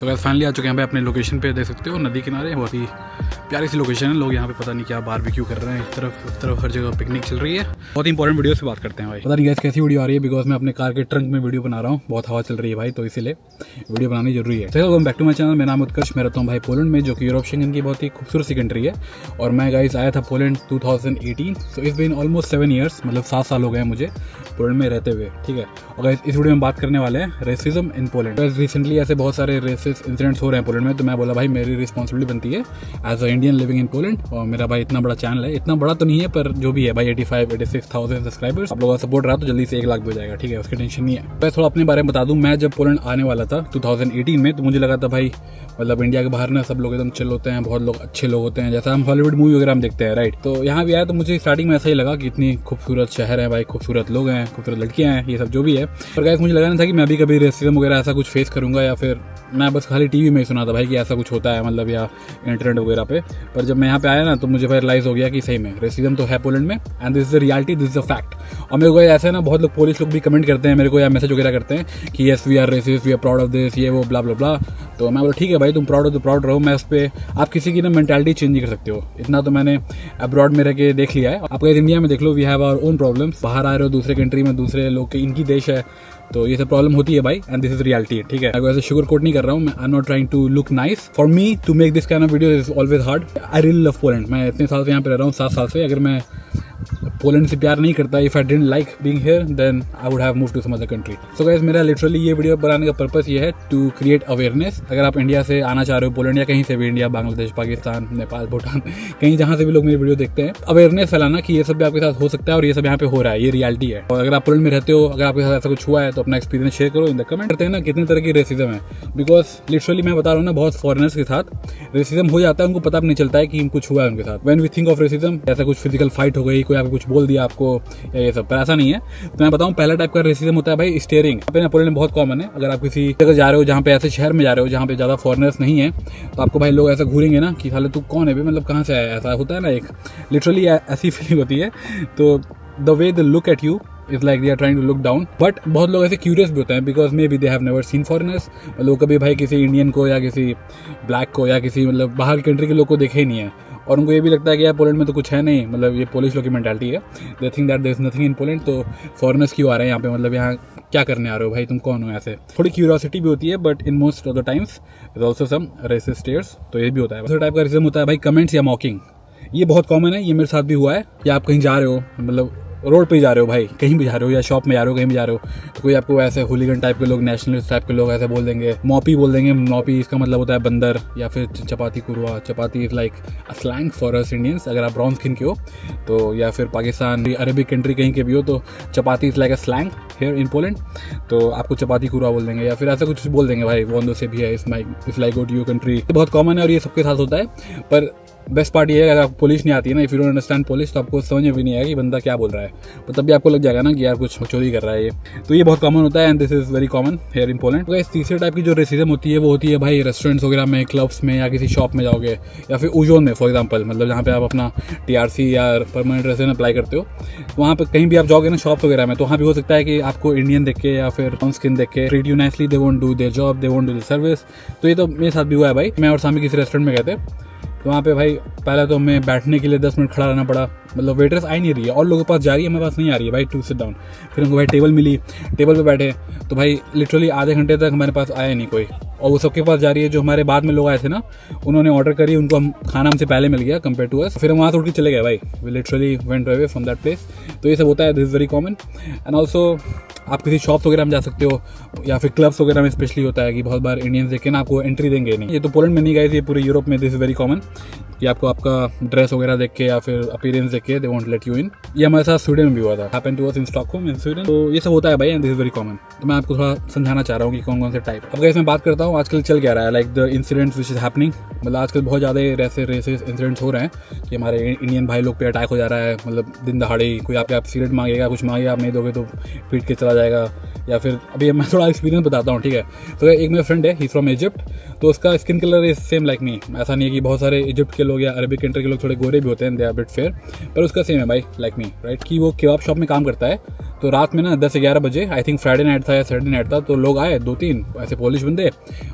तो guys finally आ चुके हैं भाई अपने लोकेशन पे, देख सकते हो नदी किनारे, बहुत ही प्यारी सी लोकेशन है। लोग यहाँ पे पता नहीं क्या बारबेक्यू कर रहे हैं, इस तरफ हर जगह पिकनिक चल रही है। बहुत ही इंपॉर्टेंट वीडियो से बात करते हैं भाई। पता नहीं गाइस कैसी वीडियो आ रही है, बिकॉज मैं अपने कार के ट्रंक में वीडियो बना रहा हूँ, बहुत हवा चल रही है भाई, तो इसीलिए वीडियो बनानी जरूरी है। तो बैक टू माई चैनल, मेरा नाम उत्कर्ष, मैं रहता हूँ भाई पोलैंड में, जो कि यूरोप शेंगन की बहुत ही खूबसूरत सी कंट्री है। और मैं गाइस आया था Poland 2018, so it's been almost 7 years, मतलब 7 साल हो गए मुझे पोलैंड में रहते हुए, ठीक है। और गाइस इस वीडियो में बात करने वाले हैं रेसिज्म इन पोलैंड। रिसेंटली ऐसे बहुत सारे रेसिस्ट इंसिडेंट्स हो रहे हैं पोलैंड में, तो मैं बोला भाई मेरी रिस्पॉन्सिबिलिटी बनती है as a Indian living in Poland. और मेरा भाई इतना बड़ा चैनल है, इतना बड़ा तो नहीं है पर जो भी है भाई 86,000 सब्सक्राइबर्स, आप लोगों का सपोर्ट रहा तो जल्दी से 1 लाख भी हो जाएगा, ठीक है, उसकी टेंशन नहीं है। मैं थोड़ा अपने बारे में बता दूं, मैं जब पोलैंड आने वाला था 2018 में, तो मुझे लगा था भाई मतलब इंडिया के बाहर ना सब लोग एकदम चिल होते हैं, बहुत लोग अच्छे लोग होते हैं, जैसा हम हॉलीवुड मूवी वगैरह हम देखते हैं, राइट। तो यहाँ भी आया तो मुझे स्टार्टिंग में ऐसा ही लगा कि इतनी खूबसूरत शहर है भाई, खूबसूरत लोग हैं, खूबसूरत लड़कियां हैं, ये सब जो भी है। पर गाइस मुझे लगा नहीं था कि मैं भी कभी रेसिज्म वगैरह ऐसा कुछ फेस करूंगा, या फिर मैं बस खाली टीवी में ही सुना था भाई कि ऐसा कुछ होता है, मतलब या इंटरनेट वगैरह पे। पर जब मैं यहाँ पे आया ना, तो मुझे भाई रियलाइज हो गया कि सही में रेसिज्म तो है पोलैंड में, and this is the reality, this is the fact. और मेरे को ऐसा है ना, बहुत लोग पोलिश लोग भी कमेंट करते हैं मेरे को या मैसेज वगैरह करते हैं कि yes we are racist, we are proud of this, ये वो ब्ला ब्ला ब्ला। तो मैं बोला ठीक है भाई, तुम प्राउड हो तो प्राउड रहो, मैं उस पर आप किसी की ना मेंटालिटी चेंज नहीं कर सकते हो, इतना तो मैंने अब्रॉड में रह के देख लिया है। आप अगर इंडिया में देख लो, we have our own problems, बाहर आ रहे हो दूसरे कंट्री में, दूसरे लोग के इनकी देश है, तो ये सब प्रॉब्लम होती है भाई, एंड दिस इज रियलिटी, ठीक है। मैं ऐसे शुगर कोट नहीं कर रहा हूँ, मैं I am not trying to look nice. For me to make this kind of video is always hard. I really love Poland, मैं इतने साल से यहाँ पे रह रहा हूँ, 7 साल से। अगर मैं पोलैंड से प्यार नहीं करता, if I didn't like being here, then I would have moved to some other country. So guys मेरा लिटरली ये वीडियो बनाने का पर्पस ये है टू क्रिएट अवेयरनेस। अगर आप इंडिया से आना चाह रहे हो पोलैंड, या कहीं से भी, इंडिया, बांग्लादेश, पाकिस्तान, नेपाल, भूटान, कहीं जहाँ से भी लोग मेरी वीडियो देखते हैं, अवेयरनेस फैलाना कि ये सब भी आपके साथ हो सकता है और ये सब यहाँ पे हो रहा है, ये रियलिटी है। और अगर आप पोलैंड में रहते हो, अगर आपके साथ ऐसा कुछ हुआ है, तो अपना एक्सपीरियंस शेयर करो इन द कमेंट। करते हैं ना कितने तरह की रेसिज्म है, बिकॉज लिटरली मैं बता रहा हूँ ना, बहुत फॉरेनर्स के साथ रेसिज्म हो जाता है, उनको पता भी नहीं चलता है कि कुछ हुआ है उनके साथ। When we think of racism, ऐसा कुछ फिजिकल फाइट हो गई, कोई आपको कुछ बोल दिया आपको, या ये सब, पर ऐसा नहीं है। तो मैं बताऊं, पहला टाइप का रेसिज्म होता है भाई स्टेयरिंग। यहाँ पे पोलैंड में बहुत कॉमन है। अगर आप किसी जगह जा रहे हो, जहाँ पे ऐसे शहर में जा रहे हो जहाँ पे ज्यादा फॉरेनर्स नहीं है, तो आपको भाई लोग ऐसा घूरेंगे ना कि साले तू कौन है भाई, मतलब कहाँ से आया, ऐसा होता है ना, एक लिटरली ऐसी फीलिंग होती है। तो the way they look at you is like they are trying to look down. But बहुत लोग ऐसे क्यूरियस भी होते हैं, because maybe they have never seen foreigners. लोग कभी भाई किसी इंडियन को या किसी ब्लैक को या किसी मतलब बाहर की कंट्री के लोग को देखे ही नहीं है, और उनको ये भी लगता है कि यार पोलैंड में तो कुछ है नहीं, मतलब ये पोलिश लोग की मेंटालिटी है, they think that there is nothing in Poland. तो फॉरेनर्स क्यों आ रहे हैं यहाँ पे, मतलब यहाँ क्या करने आ रहे हो भाई, तुम कौन हो, ऐसे थोड़ी क्यूरियोसिटी भी होती है। But in most of the times is also some racist stares, तो ये भी होता है। दूसरा टाइप का रेसिज्म होता है भाई कमेंट्स या मॉकिंग। ये बहुत कॉमन है, ये मेरे साथ भी हुआ है कि आप कहीं जा रहे हो, मतलब रोड पे जा रहे हो भाई, कहीं भी जा रहे हो, या शॉप में जा रहे हो, कहीं भी जा रहे हो, तो कोई आपको ऐसे हुलिगन टाइप के लोग, नेशनलिस्ट टाइप के लोग ऐसे बोल देंगे, मॉपी बोल देंगे। मॉपी इसका मतलब होता है बंदर, या फिर चपाती कुरवा। Chapati is like a slang for us Indians, अगर आप ब्राउन स्किन के हो तो, या फिर पाकिस्तान, अरेबिक कंट्री कहीं के भी हो, तो chapati is like a slang here in Poland, तो आपको चपाती कुरवा बोल देंगे, या फिर ऐसा कुछ बोल देंगे भाई, वोंदो से भी है, if like go to your country. बहुत कॉमन है और ये सबके साथ होता है। पर बेस्ट पार्ट ये है, अगर आपको पोलिश नहीं आती है ना, if you don't understand Polish, तो आपको समझ में भी नहीं आएगा कि बंदा क्या बोल रहा है, तो तब भी आपको लग जाएगा ना कि यार कुछ चोरी कर रहा है ये। तो ये बहुत कॉमन होता है, and this is very common here in Poland. तो इस तीसरे टाइप की जो रेसिज्म होती है, वो होती है भाई रेस्टोरेंट्स वगैरह में, क्लब्स में, या किसी शॉप में जाओगे, या फिर उजोन में फॉर एग्जाम्पल, मतलब जहाँ पे आप अपना TRC या परमानेंट रेसिडेंट अप्लाई करते हो, वहाँ पे कहीं भी आप जाओगे ना शॉप वगैरह में, तो वहाँ भी हो सकता है कि आपको इंडियन देख के या फिर ब्राउन स्किन देख के treat you nicely, they won't do their job, they won't do the service. तो ये तो मेरे साथ भी हुआ है भाई। मैं और सामी किसी रेस्टोरेंट में गए थे, तो वहाँ पे भाई पहले तो हमें बैठने के लिए 10 मिनट खड़ा रहना पड़ा, मतलब वेटर्स आ ही नहीं रही है, और लोगों के पास जा रही है, हमारे पास नहीं आ रही है भाई टू सिट डाउन। फिर हमको भाई टेबल मिली, टेबल पे बैठे, तो भाई लिटरली आधे घंटे तक हमारे पास आया नहीं कोई, और वो सबके पास जा रही है। जो हमारे बाद में लोग आए थे ना, उन्होंने ऑर्डर करी, उनको हम खाना हमसे पहले मिल गया कंपेयर टू अस, फिर हम वहाँ से उठ के चले गए भाई, we literally went away from that place. तो ये सब होता है, this is very common. And also आप किसी शॉप्स वगैरह में जा सकते हो, या फिर क्लब्स वगैरह में स्पेशली होता है कि बहुत बार इंडियंस देख के ना आपको एंट्री देंगे नहीं। ये तो पोलैंड में नहीं गए, ये पूरे यूरोप में दिस इज वेरी कॉमन कि आपको आपका ड्रेस वगैरह देख के या फिर अपीयरेंस देख के they won't let you in. ये हमारे साथ स्वीडन में भी हुआ था, happened to us in Stockholm in Sweden. तो ये सब होता है भाई, and this is very common. तो मैं आपको थोड़ा समझाना चाह रहा हूँ कि कौन कौन से टाइप। अब इसमें बात करता हूँ आजकल चल क्या रहा है, like the incidents which is happening. मतलब आजकल बहुत ज़्यादा ऐसे रेसिस्ट इंसिडेंट्स हो रहे हैं कि हमारे इंडियन भाई लोग पे अटैक हो जा रहा है, मतलब दिन दहाड़े कोई आपके आप सिगरेट मांगेगा, कुछ मांगेगा, आप नहीं दोगे तो पीट के चला जाएगा। या फिर अभी मैं थोड़ा एक्सपीरियंस बताता हूँ, ठीक है। तो एक मेरा फ्रेंड है, ही फ्रॉम इजिप्ट, तो उसका skin colour is same like me. ऐसा नहीं है कि बहुत सारे इजिप्ट के लोग या अरबिक कंट्री के लोग थोड़े गोरे भी होते हैं, दे आर बिट फेयर, पर उसका सेम है भाई लाइक मी, राइट। कि वो केबाब शॉप में काम करता है, तो रात में ना 10-11 बजे, आई थिंक फ्राइडे नाइट था या सैटरडे नाइट था, तो लोग आए 2-3 ऐसे पोलिश बंदे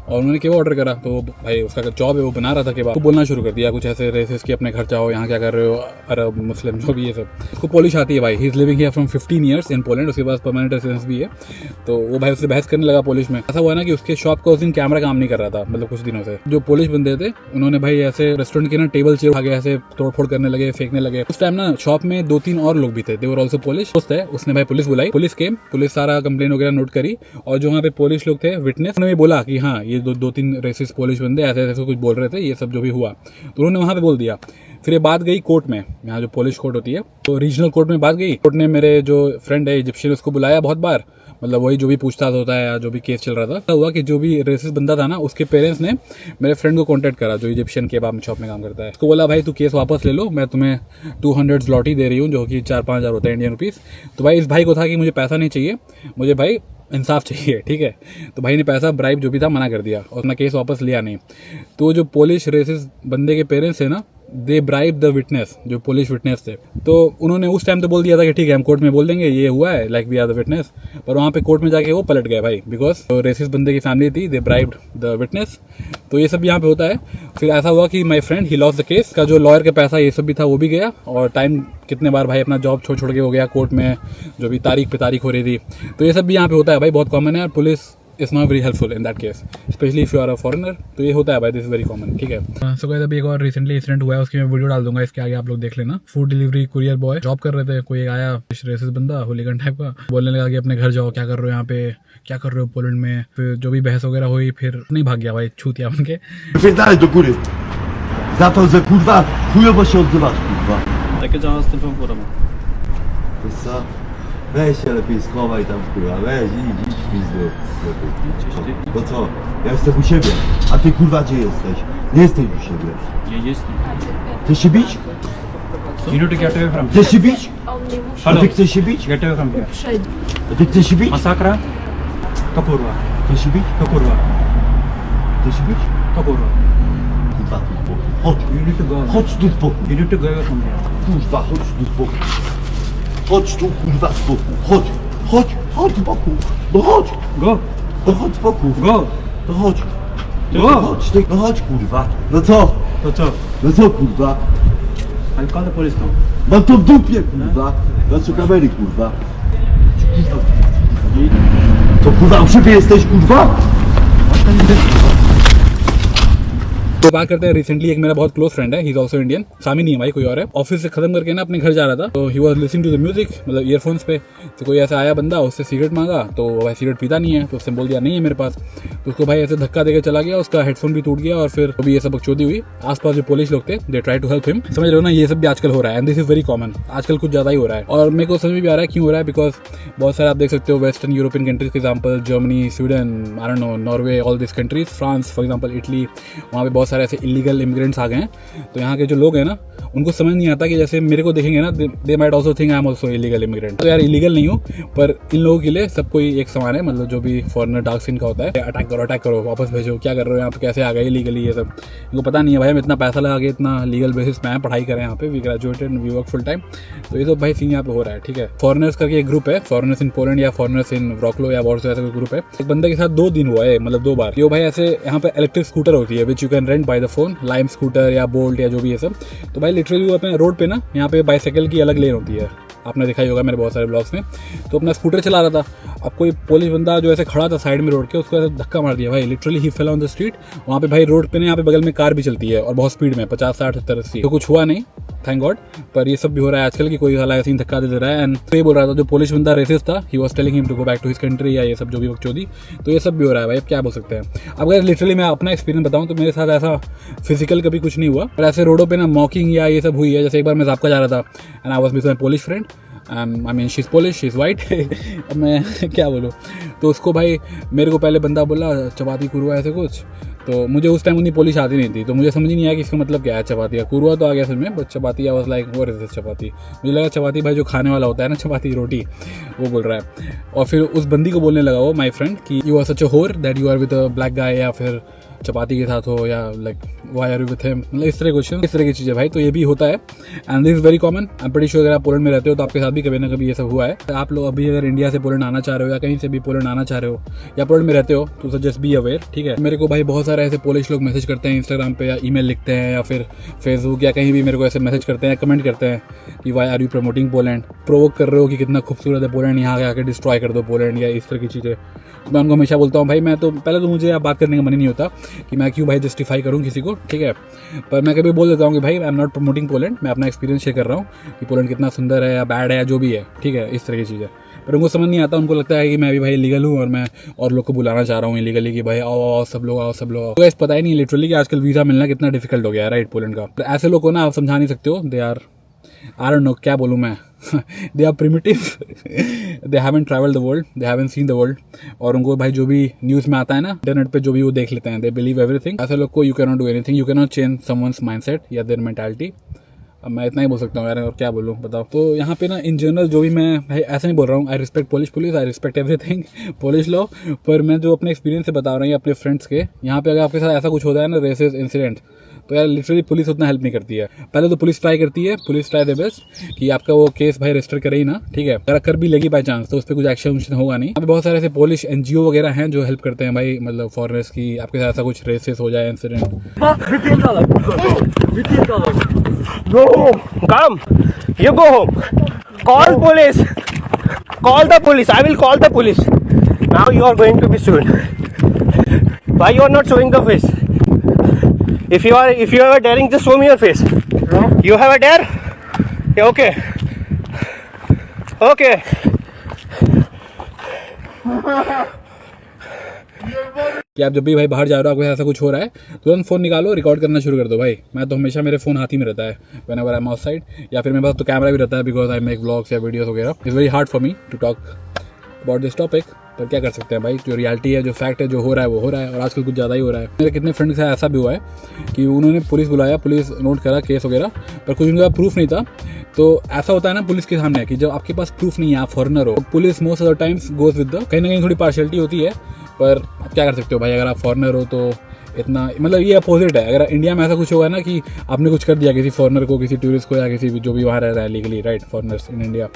और उन्होंने केबाब ऑर्डर करा। तो भाई उसका जॉब है, वो बना रहा था केबाब, तो बोलना शुरू कर दिया कुछ ऐसे रेसिस कि अपने घर जाओ, यहाँ क्या कर रहे हो, अरब मुस्लिम जो भी ये सब। उसको पोलिश आती है भाई, he is living here from 15 years in Poland, उसके पास परमानेंट रेसिडेंस भी है। तो वो भाई उससे बहस करने लगा पोलिश में। ऐसा हुआ ना कि उसके शॉप का उस दिन कैमरा काम नहीं कर रहा था, मतलब कुछ दिनों से। जो पोलिश बंदे थे उन्होंने भाई ऐसे रेस्टोरेंट के ना टेबल चेयर आगे ऐसे तोड़फोड़ करने लगे, फेंकने लगे। उस टाइम ना शॉप में 2-3 और लोग भी थे, दे वर आल्सो पोलिश। दोस्त है, उसने भाई पुलिस बुलाई, पुलिस के पुलिस सारा कंप्लेन वगैरह नोट करी, और जो वहाँ पे पोलिश लोग थे विटनेस, उन्होंने बोला कि हाँ ये 2-3 रेसिस्ट पोलिश बंदे ऐसे ऐसे कुछ बोल रहे थे, ये सब जो भी हुआ तो उन्होंने वहाँ पे बोल दिया। फिर ये बात गई कोर्ट में, यहाँ जो पोलिश कोर्ट होती है, तो रीजनल कोर्ट में बात गई। कोर्ट ने मेरे जो फ्रेंड है इजिप्शियन, उसको बुलाया बहुत बार, मतलब वही जो भी पूछताछ होता है या जो भी केस चल रहा था। हुआ कि जो भी रेसिस्ट बंदा था ना, उसके पेरेंट्स ने मेरे फ्रेंड को कांटेक्ट करा, जो इजिप्शियन केबाब शॉप में काम करता है। उसको बोला भाई तू केस वापस ले लो, मैं तुम्हें 200 ज़्लॉटी दे रही हूँ, जो कि 4-5 हज़ार होता है इंडियन रुपीज़। तो भाई इस भाई को था कि मुझे पैसा नहीं चाहिए, मुझे भाई इंसाफ चाहिए, ठीक है। तो भाई ने पैसा ब्राइब जो भी था मना कर दिया और अपना केस वापस लिया नहीं। तो जो पोलिश रेसिस्ट बंदे के पेरेंट्स है ना, दे ब्राइब द विटनेस, जो पुलिस विटनेस थे। तो उन्होंने उस टाइम तो बोल दिया था कि ठीक है हम कोर्ट में बोल देंगे ये हुआ है, like we are the witness. पर वहाँ पे कोर्ट में जाके वो पलट गए भाई, बिकॉज जो रेसिस्ट बंदे की फैमिली थी, दे ब्राइब्ड द विटनेस। तो ये सब यहाँ पे होता है। फिर ऐसा हुआ कि my friend he lost the case, का जो लॉयर का पैसा ये सब भी था वो भी गया, और टाइम कितने बार भाई अपना जॉब छोड़ के हो गया कोर्ट में, जो भी तारीख पे तारीख हो रही थी। तो ये सब भी यहाँ पे होता है भाई, बहुत कॉमन है। Police is not very helpful in that case, specially if you are a foreigner. तो ये होता है भाई, दिस इज वेरी कॉमन, ठीक है। सो गाइस अभी एक और रिसेंटली इंसिडेंट हुआ है, उसकी मैं वीडियो डाल दूंगा, इसके आगे आप लोग देख लेना। Food delivery courier boy job कर रहे थे, कोई आया रेसिस्ट बंदा होलीगन टाइप का, बोलने लगा कि अपने घर जाओ, क्या कर रहे हो यहाँ पे, क्या कर रहे हो पोलैंड में। फिर जो भी बहस वगैरह हुई, फिर नहीं भाग गया भाई छूतिया बन के। Wypierdalaj do góry! Za to, że kurwa chujowo się odzywasz, kurwa. Jakie działa z tym fanfurem? Wiesz co? Weź się lepiej schowaj tam, kurwa, weź idź pizdu. Lepiej. Bo co? Ja jestem u siebie, a ty kurwa gdzie jesteś? Nie jesteś u siebie. Ja jestem. Chcesz się bić? You need to get away from here. Chcesz się bić? A ty chcesz się bić? Get away from here. A ty chcesz się bić? Masakra? To kurwa. Chcesz się bić? To kurwa. Chcesz się bić? To kurwa. Kurwa, tu spokój. Chodź, You need to go. chodź tu spokój. You need to go away from here. Kurwa, chodź tu spokój. Chodź tu kurwa spokój. Chodź, chodź, chodź spokój. No chodź, Go. no chodź spokój. Go. No chodź. Go. No chodź, ty, no chodź kurwa. No co? To co? No co kurwa? I'll call the police now. Mam to w dupie kurwa. Znaczy kamery kurwa. To kurwa u siebie jesteś kurwa? तो बात करते हैं recently एक मेरा बहुत close friend है, he is also Indian, सामी नहीं है भाई, कोई और है। ऑफिस से खत्म करके ना अपने घर जा रहा था, तो he was listening to the music, मतलब ईयरफोन्स पे। तो कोई ऐसा आया बंदा, उससे सिगरेट मांगा, तो वो भाई सिगरेट पीता नहीं है, तो उसने बोल दिया नहीं है मेरे पास। तो उसको भाई ऐसे धक्का देकर चला गया, उसका हेडफोन भी टूट गया, और फिर अभी ये सब बकचोदी हुई। आसपास जो पुलिस लोग थे, they try to help him. समझ रहे हो ना, ये सब भी आजकल हो रहा है, and this is very common. आजकल कुछ ज्यादा ही हो रहा है, और मेरे को समझ में भी आ रहा है क्यों हो रहा है, बिकॉज बहुत सारे आप देख सकते हो वेस्टर्न यूरोपियन कंट्रीज के example, Germany, Sweden, I don't no, Norway, all this countries, France for example, Italy, वहाँ पे बहुत सारे ऐसे इलीगल इमिग्रेंट्स आ गए हैं। तो यहाँ के जो लोग हैं ना, उनको समझ नहीं आता कि जैसे मेरे को देखेंगे ना, they might also think I am also illegal immigrant. तो यार इलीगल नहीं हूँ, पर इन लोगों के लिए सब कोई एक समान है, मतलब जो भी फॉरेनर डार्क स्किन का होता है, अटैक करो, वापस भेजो, क्या कर रहे हो यहाँ पे, कैसे आ गए इलीगली, ये सब इनको पता नहीं है भाई। हम इतना पैसा लगा के इतना लीगल बेसिस पे आए, पढ़ाई करें यहाँ पे, we graduated, we work full time. तो ये सब भाई सीन यहाँ पे हो रहा है, ठीक है। फॉरेनर्स करके एक ग्रुप है, फॉरेनर्स इन पोलैंड या फॉरेनर्स इन व्रॉकलो या वॉर्सो, ऐसा कोई ग्रुप है। एक बंदे के साथ 2 दिन हुआ है, मतलब 2 बार। ये भाई ऐसे यहाँ पे इलेक्ट्रिक स्कूटर होती है, which you can rent by the phone, lime scooter या बोल्ट या जो भी ये सब। तो भाई लिटरली वो अपने रोड पे ना, यहाँ पे बाइसाइकिल की अलग लेन होती है, आपने देखा ही होगा मेरे बहुत सारे ब्लॉग्स में। तो अपना स्कूटर चला रहा था, अब कोई पुलिस बंदा जो ऐसे खड़ा था साइड में रोड के, उसको ऐसे धक्का मार दिया भाई, literally he fell on the street. वहाँ पे भाई रोड पे ना, यहाँ पे बगल में कार भी चलती है और बहुत स्पीड में 50, 60, 70, 80। तो कुछ हुआ नहीं, थैंक गॉड। पर ये सब भी हो रहा है आजकल की, कोई साला ऐसे ही धक्का दे रहा है। एंड तो ये बोल रहा था जो पुलिस बंदा रेसिस्ट था, he was telling him to go back to his country, या ये सब जो भी बकचोदी। तो ये सब भी हो रहा है भाई, अब क्या बोल सकते हैं। अब अगर लिटरली मैं अपना एक्सपीरियंस बताऊँ तो मेरे साथ ऐसा फिजिकल कभी कुछ नहीं हुआ, पर ऐसे रोडों पे ना मॉकिंग या ये सब हुई है। जैसे एक बार मैं ज़ाब्ता जा रहा था, and I was with my Polish friend, I mean she is Polish, she is white. अब मैं क्या बोलूँ, तो उसको भाई मेरे को पहले बंदा बोला चपाती कुरुआ ऐसे कुछ। तो मुझे उस टाइम उतनी पोलिश आती नहीं थी, तो मुझे समझ नहीं आया कि इसका मतलब क्या है चपाती का। कुरुआ तो आ गया समझ में, but chapati I was like what is this chapati. मुझे लगा चपाती भाई जो खाने वाला होता है ना, चपाती रोटी, वो बोल रहा है। और फिर उस बंदी को बोलने लगा वो, माय फ्रेंड, कि you are such a whore that you are with a black guy, या फिर चपाती के साथ हो या like why are you with him, मतलब इस तरह क्वेश्चन, इस तरह की चीज़ें भाई। तो ये भी होता है and this is very common. I am pretty sure अगर आप पोलैंड में रहते हो तो आपके साथ भी कभी ना कभी ये सब हुआ है। आप लोग अभी अगर इंडिया से पोलैंड आना चाह रहे हो या कहीं से भी पोलैंड आना चाह रहे हो या पोलैंड में रहते हो तो जस्ट बी अवेयर, ठीक है। मेरे को भाई बहुत सारे ऐसे पोलिश लोग मैसेज करते हैं इंस्टाग्राम पे या ईमेल लिखते हैं या फिर फेसबुक या कहीं भी मेरे को ऐसे मैसेज करते हैं, कमेंट करते हैं कि why are you promoting Poland, provoke कर रहे हो कि कितना खूबसूरत है पोलैंड, यहाँ आके डिस्ट्रॉय कर दो पोलैंड या इस तरह की चीज़ें। तो मैं उनको हमेशा बोलता हूँ भाई मैं तो पहले तो मुझे बात करने का मन ही नहीं होता कि मैं क्यों भाई जस्टिफाई करूँ किसी को, ठीक है। पर मैं कभी बोल देता हूँ कि भाई आई एम नॉट प्रमोटिंग पोलैंड, मैं अपना एक्सपीरियंस शेयर कर रहा हूँ कि पोलैंड कितना सुंदर है या बैड है या जो भी है, ठीक है, इस तरह की चीज़ है। पर उनको समझ नहीं आता, उनको लगता है कि मैं भी भाई लीगल हूँ और मैं और लोग को बुलाना चाह रहा हूँ इलीगली कि भाई आओ आओ सब लोग आओ सब लोग आओ। तो पता ही नहीं लिटरली कि आजकल वीज़ा मिलना कितना डिफिकल्ट हो गया है राइट पोलैंड का। तो ऐसे लोग को ना आप समझा नहीं सकते हो, they are I don't know क्या बोलूँ मैं they are primitive, they haven't travelled the world, they haven't seen the world. और उनको भाई जो भी न्यूज़ में आता है ना इंटरनेट पे जो भी वो देख लेते हैं, दे बिलीव एवरीथिंग। ऐसे लोग को you can not do anything, you can not change someone's mindset या देयर मेंटालिटी। अब मैं इतना ही बोल सकता हूँ यार, और क्या बोलूँ बताओ। तो यहाँ पे ना इन जनरल जो भी मैं भाई ऐसा नहीं बोल रहा हूँ, I respect Polish police, I respect everything Polish law, पर मैं जो अपने एक्सपीरियंस से बता रहा हूँ अपने फ्रेंड्स के, यहाँ पे अगर आपके साथ ऐसा कुछ होता है ना रेसिस इंसिडेंट, तो यार लिटरली पुलिस उतना हेल्प नहीं करती है। पहले तो पुलिस ट्राई करती है, पुलिस ट्राई द बेस्ट कि आपका वो केस भाई रजिस्टर करे ही ना, ठीक है। अगर कर भी लेगी बाई चांस तो उस पर कुछ एक्शन होगा नहीं। अभी बहुत सारे ऐसे पोलिश NGO वगैरह हैं जो हेल्प करते हैं भाई, मतलब फॉरेनर्स की, आपके साथ ऐसा कुछ रेसिस हो जाए incident. Go home. Come. You go home. Call police. Call the police. I will call the police. Now you are going to be sued. Why you are not showing the face? If you are daring, just show me your face. You have a dare? Yeah, okay. Okay. कि आप जब भी भाई बाहर जा रहे हो, आपको ऐसा कुछ हो रहा है, तुरंत फ़ोन निकालो, रिकॉर्ड करना शुरू कर दो भाई। मैं तो हमेशा मेरे फ़ोन हाथ ही में रहता है व्हेनेवर आई एम आउटसाइड, या फिर मेरे पास तो कैमरा भी रहता है बिकॉज आई मेक व्लॉग्स या वीडियोस वगैरह। It's very hard for me to talk about this topic, पर क्या कर सकते हैं भाई, जो रियलिटी है, जो फैक्ट है, जो हो रहा है वो हो रहा है, और आजकल कुछ ज़्यादा ही हो रहा है। मेरे कितने फ्रेंड्स हैं ऐसा भी हुआ है कि उन्होंने पुलिस बुलाया, पुलिस नोट करा केस वगैरह, पर कुछ उनका प्रूफ नहीं था। तो ऐसा होता है ना पुलिस के सामने कि जब आपके पास प्रूफ नहीं है, आप फॉरेनर हो, तो police most of the times goes with the, कहीं ना कहीं थोड़ी पार्शियलिटी होती है, पर आप क्या कर सकते हो भाई, अगर आप फॉरेनर हो तो इतना, मतलब ये अपोजिट है। अगर इंडिया में ऐसा कुछ होगा ना कि आपने कुछ कर दिया किसी फॉरेनर को, किसी टूरिस्ट को या किसी जो भी वहाँ रह रहा है legally, right, foreigners in India,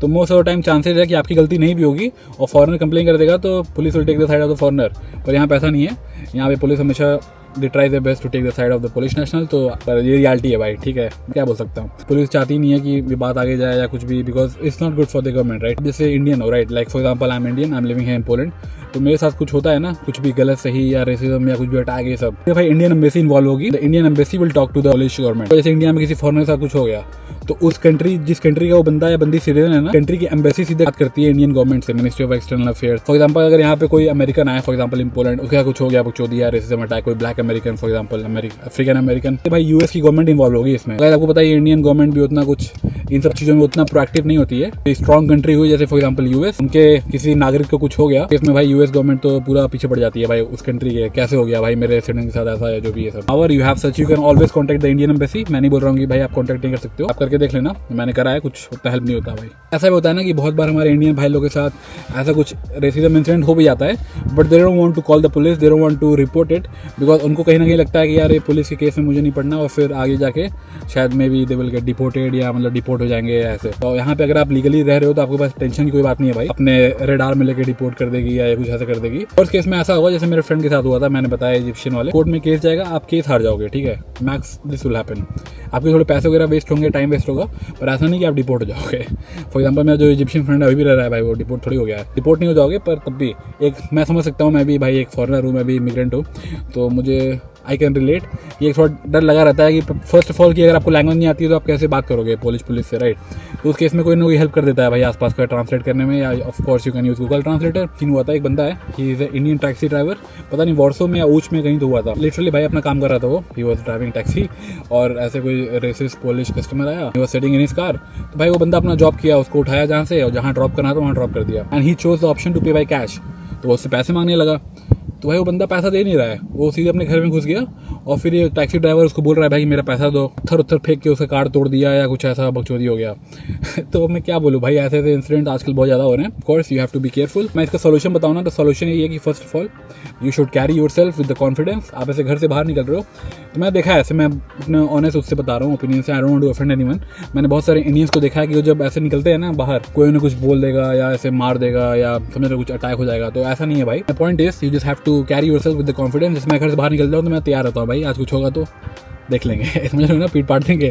तो most of the time chances है कि आपकी गलती नहीं भी होगी और फॉरेनर कंप्लेन कर देगा तो police will take the side of the foreigner. पर यहाँ पे ऐसा नहीं है, यहाँ पे पुलिस हमेशा they try their best to take the side of the police national. तो ये रियलिटी है भाई, ठीक है, क्या बोल सकता हूँ। पुलिस चाहती नहीं है कि बात आगे जाए या कुछ भी, because it's not good for the government, right. जैसे इंडियन हो, right, like for example I am Indian, I am living है इन पोलैंड, तो मेरे साथ कुछ होता है ना, कुछ भी गलत सही या रेसिज्म या कुछ भी अटैक ये सब, तो भाई इंडियन एम्बेसी इन्वॉल्व होगी, the Indian embassy will talk to the Polish government. तो जैसे इंडिया में किसी फॉरेनर के साथ कुछ हो गया तो उस कंट्री, जिस कंट्री का वो बंदा या बंदी सिटीजन है ना, कंट्री की एम्बेसी सीधे बात करती है इंडियन गवर्नमेंट से, ministry of external affairs. For example अगर यहाँ पे कोई अमेरिकन आया, फॉर एग्जाम्पल इन पोलैंड, उसका कुछ हो गया, कुछ चोरी या रेसिज्म अटैक, कोई black American, for example African American, तो भाई यूएस की गवर्नमेंट इन्वॉल्व होगी इसमें। अगर आपको पता है इंडियन गवर्नमेंट भी उतना कुछ इन सब चीज़ों में उतना प्रोएक्टिव नहीं होती है। स्ट्रॉन्ग कंट्री हुई जैसे फॉर एग्जाम्पल यूएस, उनके किसी नागरिक को कुछ हो गया, इसमें भाई यूएस गवर्नमेंट तो पूरा पीछे पड़ जाती है भाई, उस कंट्री के कैसे हो गया भाई, मेरे रेसिडेंट के साथ ऐसा है, जो भी है सब। और you have such, you can always contact the Indian embassy. मैं नहीं बोल रहा हूँ कि भाई आप कॉन्टैक्ट नहीं कर सकते हो, आप करके देख लेना, मैंने करा है, कुछ उतना हेल्प नहीं होता भाई। ऐसा भी होता है ना कि बहुत बार हमारे इंडियन भाई लोगों के साथ ऐसा कुछ रेसिज्म इंसिडेंट हो भी जाता है, but they don't want to call the police, they don't want to report it, because उनको कहीं ना कहीं लगता है कि यार ये पुलिस के केस में मुझे नहीं पढ़ना, और फिर आगे जाके शायद may be they will get deported या मतलब डिपोर्ट हो जाएंगे ऐसे। तो यहाँ पे अगर आप लीगली रह रहे हो तो आपके पास टेंशन की कोई बात नहीं है भाई, अपने रेडार में लेके डिपोर्ट कर देगी या कुछ ऐसा कर देगी। और केस में ऐसा होगा जैसे मेरे फ्रेंड के साथ हुआ था, मैंने बताया इजिप्शियन वाले, कोर्ट में केस जाएगा, आप केस हार जाओगे, ठीक है, मैक्स दिस विल हैपन। आपके थोड़े पैसे वगैरह वेस्ट होंगे, टाइम वेस्ट होगा, पर ऐसा नहीं कि आप डिपोर्ट हो जाओगे। फॉर एग्जाम्पल मेरा जो इजिप्शियन फ्रेंड अभी भी रह रहा है भाई, वो डिपोर्ट थोड़ी हो गया है, डिपोर्ट नहीं हो जाओगे, पर तब भी एक मैं समझ सकता हूँ, मैं भी भाई एक फॉरेनर हूँ, मैं भी इमिग्रेंट हूँ, तो मुझे आई कैन रिलेट। ये एक थोड़ा डर लगा रहता है कि फर्स्ट ऑफ ऑल कि अगर आपको लैंग्वेज नहीं आती है तो आप कैसे बात करोगे पोलिश पुलिस से, राइट। तो उस केस में कोई ना कोई हेल्प कर देता है भाई आसपास का ट्रांसलेट करने में, या of course you can use Google translator. Scene हुआ था, एक बंदा है, he is Indian taxi driver, पता नहीं वॉर्सो में या ऊच में कहीं तो हुआ था, लिटरली भाई अपना काम कर रहा था वो, ही वॉज ड्राइविंग टैक्सी, और ऐसे कोई रेसिस्ट पोलिश कस्टमर आया, he was sitting in his car, तो भाई वो बंदा अपना जॉब किया, उसको उठाया जहाँ से, और जहाँ ड्रॉप करना था वहाँ ड्रॉप कर दिया, and he chose the option to pay by cash. तो वो उससे पैसे मांगने लगा, तो भाई वो बंदा पैसा दे नहीं रहा है, वो सीधे अपने घर में घुस गया और फिर ये टैक्सी ड्राइवर उसको बोल रहा है भाई मेरा पैसा दो, पत्थर उत्थर फेंक के उसका कार्ड तोड़ दिया या कुछ ऐसा बकचोदी हो गया। तो मैं क्या बोलूँ भाई, ऐसे ऐसे इंसिडेंट आजकल बहुत ज़्यादा हो रहे हैं। Of course you have to be careful. मैं इसका सोल्यूशन बताऊँ ना, तो सोल्यूशन यही है कि first of all you should carry yourself with the confidence. आप ऐसे घर से बाहर निकल रहे हो, तो मैं देखा है ऐसे, मैं अपने ऑनेस्ट उससे बता रहा हूँ ओपिनियन से, I don't want to offend anyone. मैंने बहुत सारे इंडियंस को देखा है कि वो जब ऐसे निकलते हैं ना बाहर, कोई उन्हें कुछ बोल देगा या ऐसे मार देगा या समझ रहे कुछ अटैक हो जाएगा, तो ऐसा नहीं है भाई। The point is you just have to carry yourself with the confidence. जैसे मैं घर से बाहर निकलता हूँ तो मैं तैयार रहता हूँ भाई, आज कुछ होगा तो देख लेंगे, समझ रहे हो ना, पीट पाट देंगे।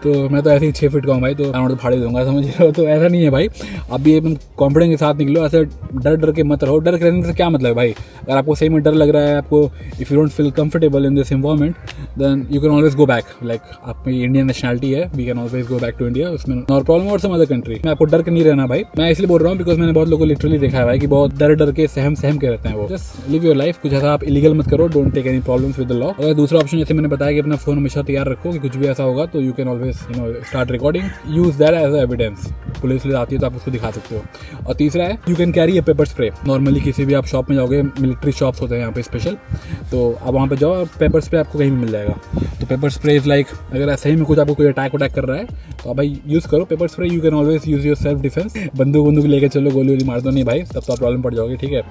तो मैं तो ऐसे ही 6 फीट का हूँ भाई, तो मैं तो फाड़ी दूंगा, समझ रहे हो। तो ऐसा नहीं है भाई, आप भी एकदम कॉन्फिडेंस के साथ निकलो, ऐसे डर डर के मत रहो। डर रहने से क्या मतलब है भाई, अगर आपको सही में डर लग रहा है, आपको if you don't feel comfortable in this environment, then you can always go back. Like आपकी इंडियन नेशनलिटी है, we can always go back to India, उसमें नॉट प्रॉब्लम और सम अदर कंट्री। मैं आपको डर के नहीं रहना भाई, मैं इसलिए बोल रहा हूँ बिकॉज मैंने बहुत लोगों को लिटरली देखा है भाई कि बहुत डर डर के सहम के रहते हैं वो। जस्ट लिव योर लाइफ, कुछ ऐसा आप इलीगल मत करो, don't take any problems with the law. अगर दूसरा ऑप्शन जैसे मैंने बताया कि अपना फोन हमेशा तैयार रखो, कुछ भी ऐसा होगा तो you can always start recording, use that as evidence. Police ले आती है तो आप उसको दिखा सकते हो। और तीसरा है you can carry A paper spray. Normally किसी भी आप शॉप में जाओगे, मिलिट्री शॉप्स होते हैं यहाँ पे स्पेशल, तो आप वहाँ पे जाओ और पेपर स्प्रे आपको कहीं भी मिल जाएगा। तो पेपर स्प्रे इज लाइक, अगर ऐसे ही में कुछ आपको कोई अटैक कर रहा है तो आप भाई यूज़ करो paper spray. You can always use your self defence. बंदूक लेके चलो, गोली वोली मार दो नहीं भाई, तब तो आप प्रॉब्लम पड़ जाओगे, ठीक है।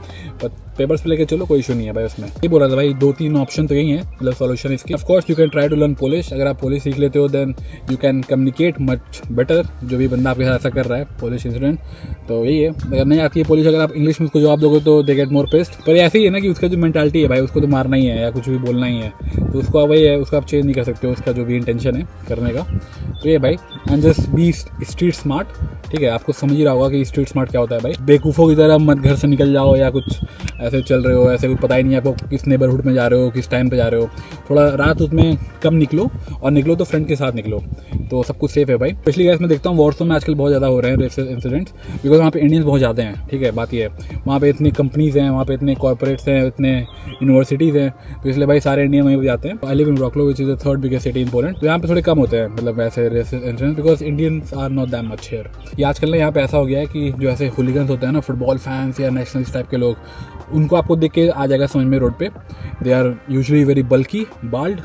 पर पेपर स्प्रे लेके चलो, कोई इशू नहीं है भाई उसमें। ये बोल रहा था भाई, 2-3 ऑप्शन तो यही है, मतलब सॉल्यूशन इसकी। Of course you can try to learn Polish. अगर आप पोलिश सीख लेते हो then you can communicate much better. जो भी बंदा आपके साथ ऐसा कर रहा है पोलिश इंसिडेंट, तो यही है। अगर नहीं आती है पोलिश, अगर आप इंग्लिश में उसको जवाब दोगे तो दे गेट मोर पेस्ट। पर ऐसे ही है ना कि उसका जो मेंटालिटी है भाई, उसको तो मारना ही है या कुछ भी बोलना ही है, तो उसको वही है, उसको आप चेंज नहीं कर सकते हो, उसका जो भी इंटेंशन है करने का। तो ये भाई, and just be street smart, ठीक है। आपको समझ ही रहा होगा कि स्ट्रीट स्मार्ट क्या होता है भाई। बेवकूफ़ों की तरह मत घर से निकल जाओ या कुछ ऐसे चल रहे हो, ऐसे कुछ पता ही नहीं आपको किस नेबरहुड में जा रहे हो, किस टाइम पे जा रहे हो। थोड़ा रात उसमें कम निकलो, और निकलो तो फ्रेंड के साथ निकलो, तो सब कुछ सेफ है भाई। स्पेशली गैस मैं देखता हूँ वॉर्सो में आजकल बहुत ज़्यादा हो रहे हैं रेसिस इंसिडेंट्स, बिकॉज वहाँ पे इंडियंस बहुत ज़्यादा हैं, ठीक है। बात ये है, वहाँ पे इतनी कंपनीज़ हैं, वहाँ पे इतने कॉर्पोरेट्स हैं, इतने यूनिवर्सिटीज़ हैं, तो इसलिए भाई सारे इंडियन वहीं पर जाते हैं। I live in Wroclaw which is the 3rd biggest city in Poland, तो यहाँ पे थोड़े कम होते हैं मतलब ऐसे racist incidents, because Indians are not that much here. ये आजकल ना यहाँ पे ऐसा हो गया है कि जो ऐसे हुलिगन्स होते हैं ना, फुटबॉल फैंस या नेशनलिस्ट टाइप के लोग, उनको आपको देख के आ जाएगा समझ में रोड पे। They are usually very bulky, bald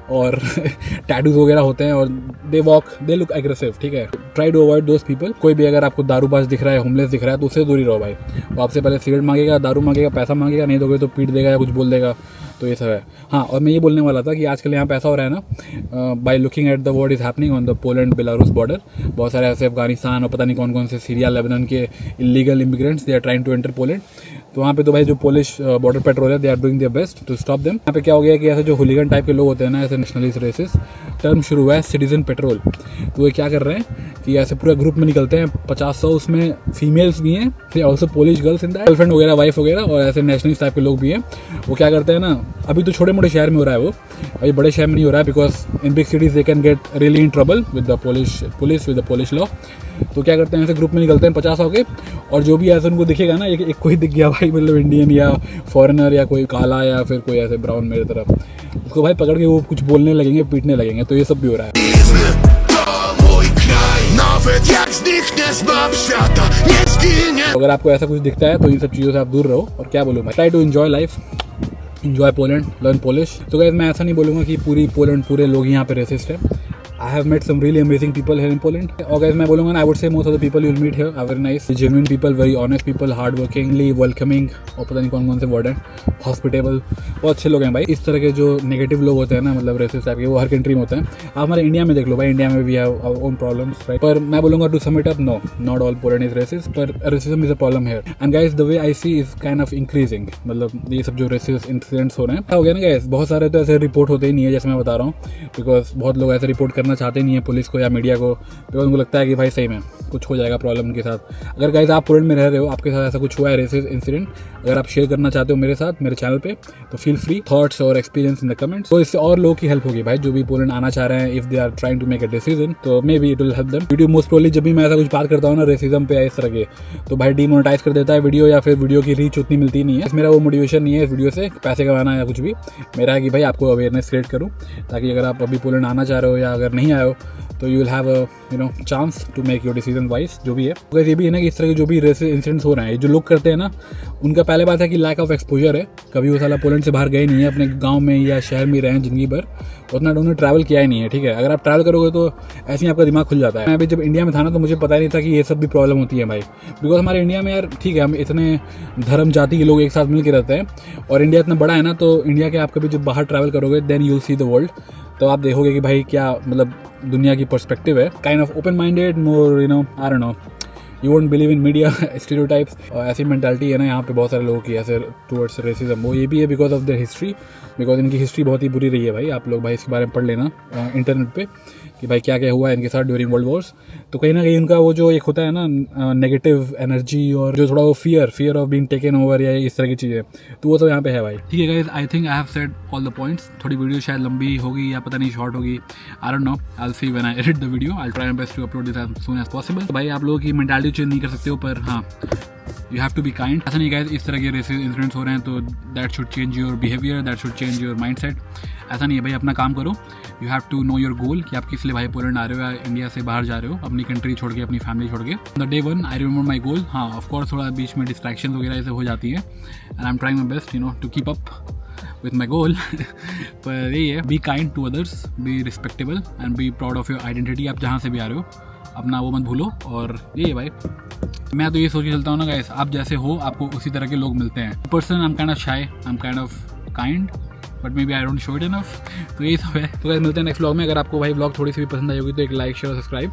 और टैटूज वगैरह होते हैं, और they walk, they look aggressive, ठीक है। Try to avoid those people. कोई भी अगर आपको दारूबाज दिख रहा है, होमलेस दिख रहा है, तो उससे दूर ही रहो भाई। वो आपसे पहले सिगरेट मांगेगा, दारू मांगेगा, पैसा मांगेगा, नहीं दोगे तो पीट देगा या कुछ बोल देगा, तो ये सब है। हाँ, और मैं ये बोलने वाला था कि आजकल यहाँ पे ऐसा हो रहा है ना, by looking at the what is happening on the Poland Belarus border, बहुत सारे ऐसे अफगानिस्तान और पता नहीं कौन कौन से सीरिया लेबनान के illegal immigrants, they are trying to enter Poland. तो वहाँ पे तो भाई जो पोलिश बॉर्डर पेट्रोल है, they are doing their best to stop them. यहाँ पे क्या हो गया कि ऐसे जो हुलिगन टाइप के लोग होते हैं ना, ऐसे नेशनलिस्ट रेसिस, टर्म शुरू हुआ है सिटीजन पेट्रोल। तो वो क्या कर रहे हैं कि ऐसे पूरे ग्रुप में निकलते हैं, 50-100 उसमें फीमेल्स भी हैं, फिर also Polish girls in that, girlfriend वगैरह, वाइफ वगैरह, और ऐसे नेशनलिस्ट टाइप के लोग भी हैं। वो क्या करते हैं ना, अभी तो छोटे मोटे शहर में हो रहा है वो, अभी बड़े शहर में नहीं हो रहा है, because in big cities they can get really in trouble with the police with the Polish law. तो क्या करते हैं, ऐसे ग्रुप में निकलते हैं 50 होके, और जो भी ऐसे उनको दिखेगा ना, एक कोई दिख गया भाई, मतलब इंडियन या फॉरेनर या कोई काला या फिर कोई ऐसे ब्राउन मेरे तरफ, उसको भाई पकड़ के वो कुछ बोलने लगेंगे, पीटने लगेंगे। तो ये सब भी हो रहा है। अगर आपको ऐसा कुछ दिखता है तो इन सब चीज़ों से आप दूर रहो। और क्या बोलूँ मैं, try to enjoy life, enjoy Poland, learn Polish. तो गाइस मैं ऐसा नहीं बोलूँगा कि पूरी पोलैंड पूरे लोग यहाँ पे रेसिस्ट है। I have met some really amazing people here in Poland. और guys मैं बोलूँगा ना, I would say most of the people you'll meet here are very nice, genuine people, very honest people, hardworkingly welcoming, और पता नहीं कौन कौन से वर्ड हैं, hospitable, बहुत अच्छे लोग हैं भाई। इस तरह के जो नेगेटिव लोग होते हैं ना, मतलब रेसिस्ट टाइप के, वो हर कंट्री में होते हैं। आप हमारे इंडिया में देख लो भाई, इंडिया में we have our own problems, right. पर मैं बोलूँगा to sum it up, no, not all Poland is racist, पर racism is a problem here. And guys the way I see is kind of increasing, मतलब ये सब जो resist incidents हो रहे हैं, हो गया ना गाइस, बहुत सारे तो ऐसे रिपोर्ट होते ही नहीं है, जैसे मैं बता रहा हूँ, बिकॉज बहुत लोग ऐसे रिपोर्ट करना चाहते नहीं है पुलिस को या मीडिया को, बिकॉज उनको लगता है कि भाई सही में कुछ हो जाएगा प्रॉब्लम उनके साथ। अगर गाइस आप पोलैंड में रह रहे हो, आपके साथ ऐसा कुछ हुआ है रेसिस्ट इंसिडेंट, अगर आप शेयर करना चाहते हो मेरे साथ मेरे चैनल पे, तो फील फ्री, थॉट्स और एक्सपीरियंस इन द कमेंट्स। तो इससे और लोगों की हेल्प होगी भाई, जो भी पोलैंड आना चाह रहे हैं, if they are trying to make a decision, तो maybe it will help them. Video most probably जब भी मैं ऐसा कुछ बात करता हूँ ना रेसिज्म पे या इस तरह के, तो भाई डीमोनेटाइज कर देता है वीडियो, या फिर वीडियो की रीच उतनी मिलती नहीं है। मेरा वो मोटिवेशन नहीं है इस वीडियो से पैसे कमाना या कुछ भी, मेरा है कि भाई आपको अवेयरनेस क्रिएट करूँ, ताकि अगर आप अभी पोलैंड आना चाह रहे हो या अगर नहीं आए हो तो you will have a chance to make your decision wise जो भी है। तो ये भी है ना कि इस तरह के जो भी रेसिस इंसिडेंट्स हो रहे हैं, जो लोग करते हैं ना, उनका पहले बात है कि लैक ऑफ एक्सपोजर है। कभी वो साला पोलैंड से बाहर गए नहीं है, अपने गाँव में या शहर में रहे हैं ज़िंदगी भर, उतना उन्होंने ट्रैवल किया ही नहीं है। ठीक है, अगर आप ट्रैवल करोगे तो ऐसे ही आपका दिमाग खुल जाता है। मैं अभी जब इंडिया में था ना, तो मुझे पता ही नहीं था कि ये सब भी प्रॉब्लम होती है भाई। बिकॉज हमारे इंडिया में यार ठीक है, हम इतने धर्म जाति के लोग एक साथ मिल के रहते हैं, और इंडिया इतना बड़ा है ना, तो इंडिया के आप कभी जब बाहर ट्रैवल करोगे then you will see the world, तो आप देखोगे कि भाई क्या मतलब दुनिया की पर्सपेक्टिव है, kind of open minded, more I don't no, you won't believe in media stereotypes. ऐसी मेंटालिटी है ना यहाँ पे बहुत सारे लोगों की ऐसे टुवर्ड्स रेसिज्म। वो ये भी है because of their history, because इनकी हिस्ट्री बहुत ही बुरी रही है भाई। आप लोग भाई इसके बारे में पढ़ लेना इंटरनेट पे कि भाई क्या क्या हुआ है इनके साथ ड्यूरिंग वर्ल्ड वॉर्स। तो कहीं ना कहीं उनका वो जो एक होता है ना नेगेटिव एनर्जी, और जो थोड़ा वो fear of being taken over या इस तरह की चीज़ें, तो वो सब यहाँ पे है भाई। ठीक है guys, I think I have said all the points. थोड़ी वीडियो शायद लंबी होगी या पता नहीं शॉर्ट होगी, I don't know, I will see when I edit the video, I will try my best to upload this as soon as possible. भाई आप लोगों की मेंटालिटी चेंज नहीं कर सकते हो, पर हाँ you have to be kind. ऐसा नहीं गाइस इस तरह के रेसिस इंसिडेंट्स हो रहे हैं तो that should change your behaviour, that should change your mindset. ऐसा नहीं है भाई, अपना काम करो। You have to know your goal कि आप किस लिए भाई पोलैंड आ रहे हो या इंडिया से बाहर जा रहे हो, अपनी कंट्री छोड़ के, अपनी फैमिली छोड़ के। The day one I remember my goal. हाँ ऑफकोर्स थोड़ा बीच में डिस्ट्रैक्शन वगैरह ऐसे हो जाती है, and I am trying my best to keep up with my goal. पर यही है, be kind to others, be respectable and be proud of your identity. आप जहाँ से भी आ रहे हो अपना वो मत भूलो। और ये है भाई, मैं तो ये सोच के चलता हूँ ना गाइस, आप जैसे हो आपको उसी तरह के लोग मिलते हैं। Person I am kind of shy, I am kind of kind, but maybe I don't show it enough. तो यही सब है। तो गाइस मिलते हैं नेक्स्ट व्लॉग में। अगर आपको भाई व्लॉग थोड़ी सी भी पसंद आई होगी तो एक लाइक शेयर सब्सक्राइब,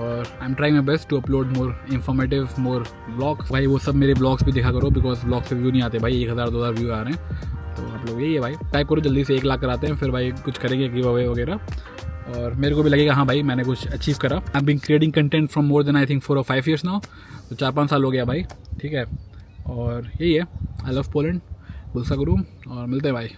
और I am trying my best to upload more informative more vlogs. भाई वो सब मेरे व्लॉग्स भी देखा करो, बिकॉज व्लॉग से व्यू नहीं आते भाई, 1000-2000 व्यू आ रहे हैं। तो आप लोग यही है भाई, टाइप करो जल्दी से 1 लाख कराते हैं, फिर भाई कुछ करेंगे गिव अवे वगैरह, और मेरे को भी लगेगा हाँ भाई मैंने कुछ अचीव करा। I been creating content from more than I think 4 or 5 years now, तो 4-5 साल हो गया भाई। ठीक है, और यही है, आई लव पोलैंड, गुस्सा करूँ, और मिलते हैं भाई।